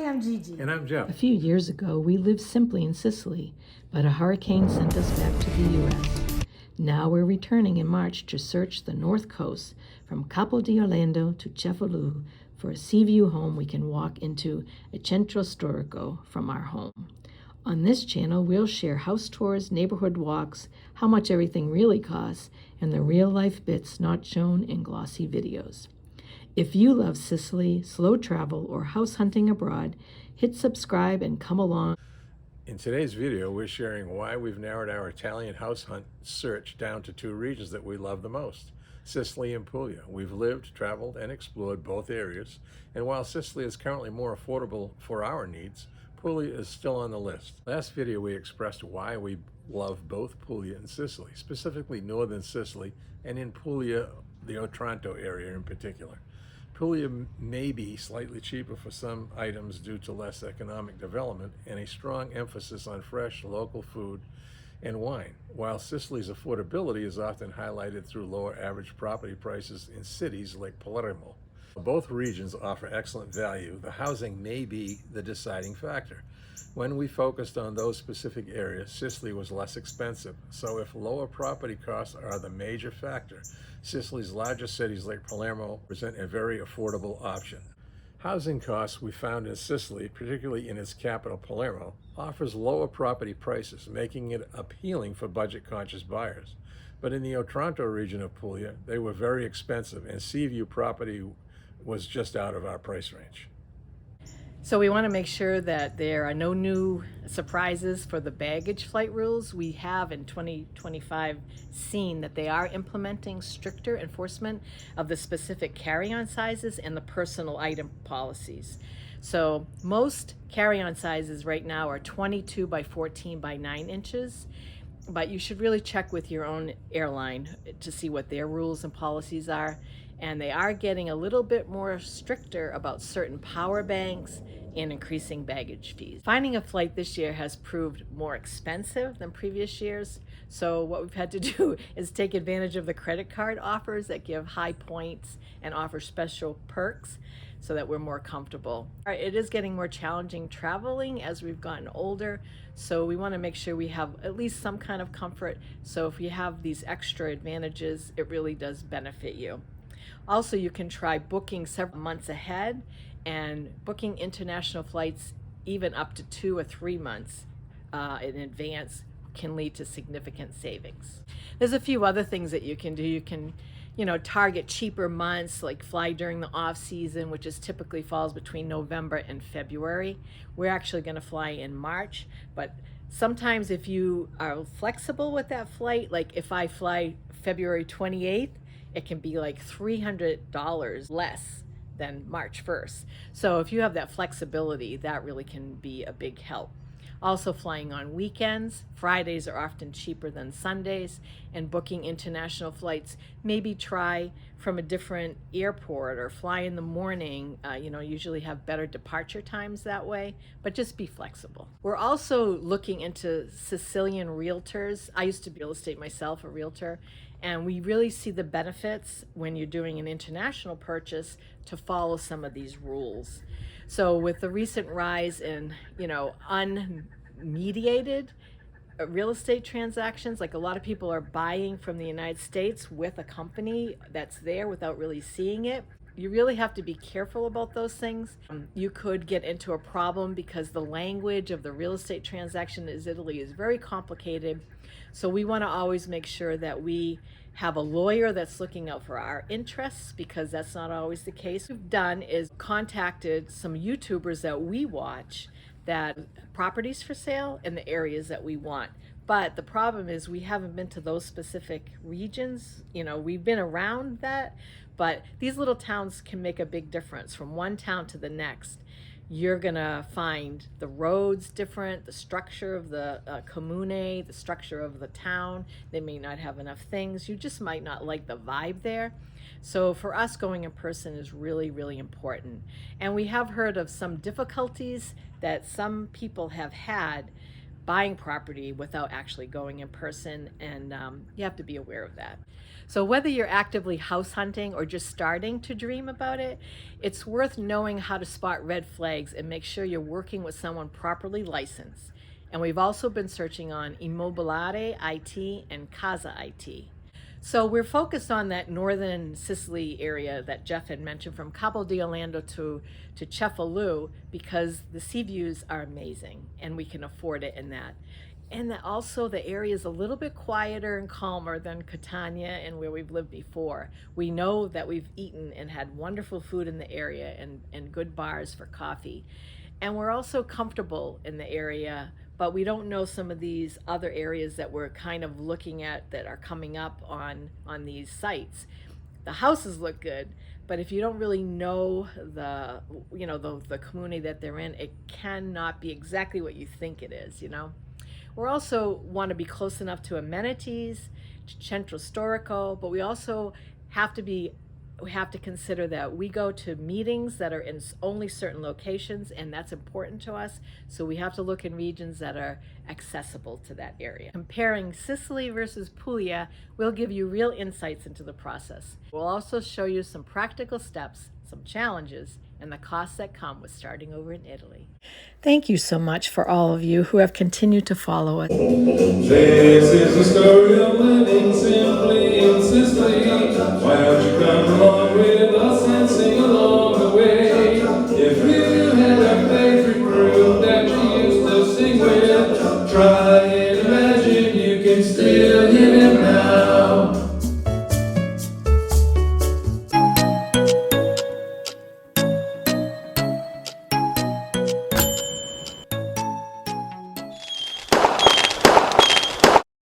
Hi, I'm Gigi. And I'm Jeff. A few years ago, we lived simply in Sicily, but a hurricane sent us back to the U.S. Now we're returning in March to search the North Coast from Capo di Orlando to Cefalù for a sea view home we can walk into a centro storico from our home. On this channel, we'll share house tours, neighborhood walks, how much everything really costs, and the real-life bits not shown in glossy videos. If you love Sicily, slow travel, or house hunting abroad, hit subscribe and come along. In today's video, we're sharing why we've narrowed our Italian house hunt search down to two regions that we love the most, Sicily and Puglia. We've lived, traveled, and explored both areas, and while Sicily is currently more affordable for our needs, Puglia is still on the list. Last video, we expressed why we love both Puglia and Sicily, specifically Northern Sicily, and in Puglia, the Otranto area in particular. Puglia may be slightly cheaper for some items due to less economic development and a strong emphasis on fresh local food and wine, while Sicily's affordability is often highlighted through lower average property prices in cities like Palermo. Both regions offer excellent value. The housing may be the deciding factor. When we focused on those specific areas, Sicily was less expensive. So if lower property costs are the major factor, Sicily's larger cities like Palermo present a very affordable option. Housing costs we found in Sicily, particularly in its capital Palermo, offers lower property prices, making it appealing for budget-conscious buyers. But in the Otranto region of Puglia, they were very expensive, and sea view property was just out of our price range. So we want to make sure that there are no new surprises for the baggage flight rules. We have in 2025 seen that they are implementing stricter enforcement of the specific carry-on sizes and the personal item policies. So most carry-on sizes right now are 22 by 14 by 9 inches. But you should really check with your own airline to see what their rules and policies are. And they are getting a little bit more stricter about certain power banks and increasing baggage fees. Finding a flight this year has proved more expensive than previous years. So what we've had to do is take advantage of the credit card offers that give high points and offer special perks so that we're more comfortable. It is getting more challenging traveling as we've gotten older, so we want to make sure we have at least some kind of comfort. So if you have these extra advantages, it really does benefit you. Also, you can try booking several months ahead, and booking international flights even up to 2 or 3 months in advance can lead to significant savings. There's a few other things that you can do. You can target cheaper months, like fly during the off season, which is typically falls between November and February. We're actually going to fly in March, but sometimes if you are flexible with that flight, like if I fly February 28th, it can be like $300 less than March 1st. So if you have that flexibility, that really can be a big help. Also, flying on weekends, Fridays are often cheaper than Sundays, and booking international flights, maybe try from a different airport or fly in the morning. Usually have better departure times that way, but just be flexible. We're also looking into Sicilian realtors. I used to be real estate myself, a realtor, and we really see the benefits when you're doing an international purchase to follow some of these rules. So with the recent rise in, unmediated real estate transactions, like a lot of people are buying from the United States with a company that's there without really seeing it. You really have to be careful about those things. You could get into a problem because the language of the real estate transaction in Italy is very complicated. So we want to always make sure that we have a lawyer that's looking out for our interests, because that's not always the case. What we've done is contacted some YouTubers that we watch that properties for sale in the areas that we want. But the problem is we haven't been to those specific regions. We've been around that, but these little towns can make a big difference from one town to the next. You're gonna find the roads different, the structure of the comune, the structure of the town. They may not have enough things. You just might not like the vibe there. So for us, going in person is really, really important. And we have heard of some difficulties that some people have had buying property without actually going in person, and you have to be aware of that. So whether you're actively house hunting or just starting to dream about it, it's worth knowing how to spot red flags and make sure you're working with someone properly licensed. And we've also been searching on Immobiliare.it and Casa.it. So we're focused on that Northern Sicily area that Jeff had mentioned, from Capo di Orlando to Cefalù, because the sea views are amazing and we can afford it in that. And that also the area is a little bit quieter and calmer than Catania and where we've lived before. We know that we've eaten and had wonderful food in the area, and good bars for coffee. And we're also comfortable in the area, but we don't know some of these other areas that we're kind of looking at that are coming up on these sites. The houses look good, but if you don't really know the community that they're in, it cannot be exactly what you think it is. We also want to be close enough to amenities, to centro storico, but we also have to consider that we go to meetings that are in only certain locations, and that's important to us. So we have to look in regions that are accessible to that area. Comparing Sicily versus Puglia will give you real insights into the process. We'll also show you some practical steps, some challenges, and the costs that come with starting over in Italy. Thank you so much for all of you who have continued to follow us. This is the story of living simply in Sicily. Why don't you